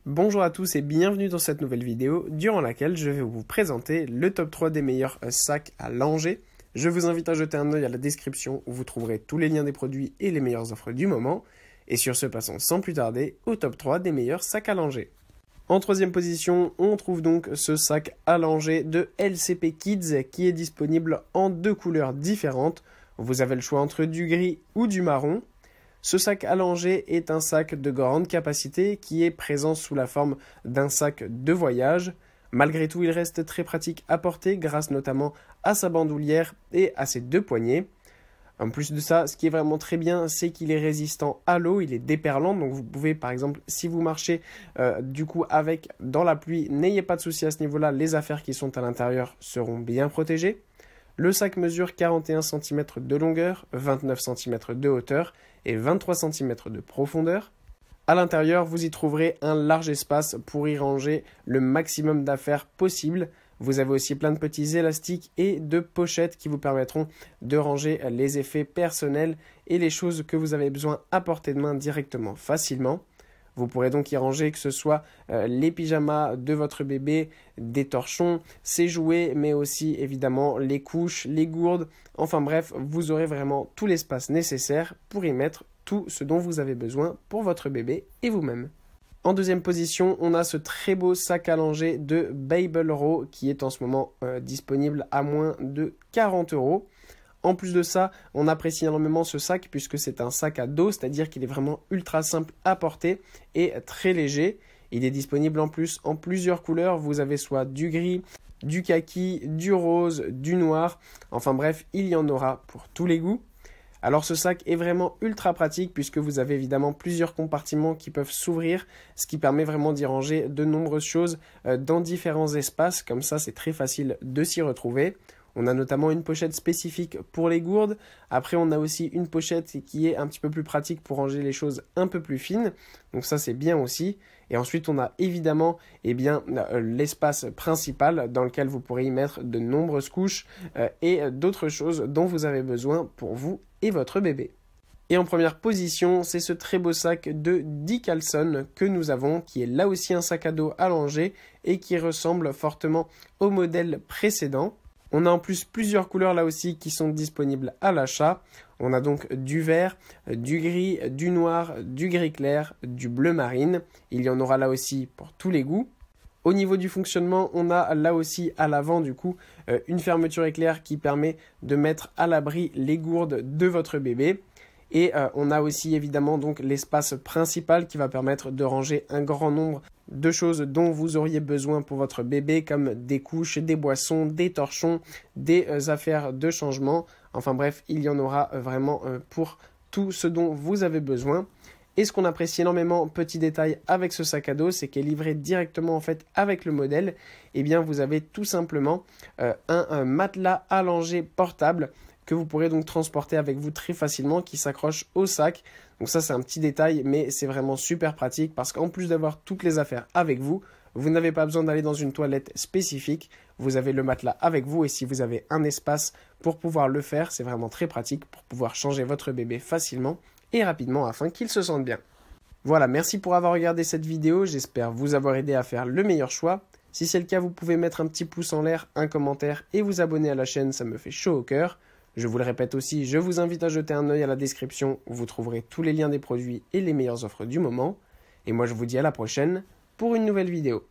Bonjour à tous et bienvenue dans cette nouvelle vidéo durant laquelle je vais vous présenter le top 3 des meilleurs sacs à langer. Je vous invite à jeter un œil à la description où vous trouverez tous les liens des produits et les meilleures offres du moment. Et sur ce, passons sans plus tarder au top 3 des meilleurs sacs à langer. En troisième position, on trouve donc ce sac à langer de LCP Kids qui est disponible en deux couleurs différentes. Vous avez le choix entre du gris ou du marron. Ce sac à langer est un sac de grande capacité qui est présent sous la forme d'un sac de voyage. Malgré tout, il reste très pratique à porter grâce notamment à sa bandoulière et à ses deux poignées. En plus de ça, ce qui est vraiment très bien, c'est qu'il est résistant à l'eau, il est déperlant, donc vous pouvez par exemple, si vous marchez avec dans la pluie, n'ayez pas de souci à ce niveau-là, les affaires qui sont à l'intérieur seront bien protégées. Le sac mesure 41 cm de longueur, 29 cm de hauteur et 23 cm de profondeur. À l'intérieur, vous y trouverez un large espace pour y ranger le maximum d'affaires possible. Vous avez aussi plein de petits élastiques et de pochettes qui vous permettront de ranger les effets personnels et les choses que vous avez besoin à portée de main directement facilement. Vous pourrez donc y ranger que ce soit les pyjamas de votre bébé, des torchons, ses jouets, mais aussi évidemment les couches, les gourdes. Enfin bref, vous aurez vraiment tout l'espace nécessaire pour y mettre tout ce dont vous avez besoin pour votre bébé et vous-même. En deuxième position, on a ce très beau sac à langer de Babel Row qui est en ce moment disponible à moins de 40 €. En plus de ça, on apprécie énormément ce sac puisque c'est un sac à dos, c'est-à-dire qu'il est vraiment ultra simple à porter et très léger. Il est disponible en plus en plusieurs couleurs. Vous avez soit du gris, du kaki, du rose, du noir. Enfin bref, il y en aura pour tous les goûts. Alors ce sac est vraiment ultra pratique puisque vous avez évidemment plusieurs compartiments qui peuvent s'ouvrir, ce qui permet vraiment d'y ranger de nombreuses choses dans différents espaces. Comme ça, c'est très facile de s'y retrouver. On a notamment une pochette spécifique pour les gourdes. Après, on a aussi une pochette qui est un petit peu plus pratique pour ranger les choses un peu plus fines. Donc ça, c'est bien aussi. Et ensuite, on a évidemment l'espace principal dans lequel vous pourrez y mettre de nombreuses couches et d'autres choses dont vous avez besoin pour vous et votre bébé. Et en première position, c'est ce très beau sac de Dick Carlson que nous avons, qui est là aussi un sac à dos à langer et qui ressemble fortement au modèle précédent. On a en plus plusieurs couleurs là aussi qui sont disponibles à l'achat. On a donc du vert, du gris, du noir, du gris clair, du bleu marine. Il y en aura là aussi pour tous les goûts. Au niveau du fonctionnement, on a là aussi à l'avant du coup une fermeture éclair qui permet de mettre à l'abri les gourdes de votre bébé. Et on a aussi évidemment donc l'espace principal qui va permettre de ranger un grand nombre de choses dont vous auriez besoin pour votre bébé, comme des couches, des boissons, des torchons, des affaires de changement. Enfin bref, il y en aura vraiment pour tout ce dont vous avez besoin. Et ce qu'on apprécie énormément, petit détail avec ce sac à dos, c'est qu'il est livré directement en fait avec le modèle. Eh bien, vous avez tout simplement un matelas à langer portable que vous pourrez donc transporter avec vous très facilement, qui s'accroche au sac. Donc ça, c'est un petit détail, mais c'est vraiment super pratique parce qu'en plus d'avoir toutes les affaires avec vous, vous n'avez pas besoin d'aller dans une toilette spécifique. Vous avez le matelas avec vous et si vous avez un espace pour pouvoir le faire, c'est vraiment très pratique pour pouvoir changer votre bébé facilement et rapidement afin qu'il se sente bien. Voilà, merci pour avoir regardé cette vidéo. J'espère vous avoir aidé à faire le meilleur choix. Si c'est le cas, vous pouvez mettre un petit pouce en l'air, un commentaire et vous abonner à la chaîne, ça me fait chaud au cœur. Je vous le répète aussi, je vous invite à jeter un œil à la description où vous trouverez tous les liens des produits et les meilleures offres du moment. Et moi je vous dis à la prochaine pour une nouvelle vidéo.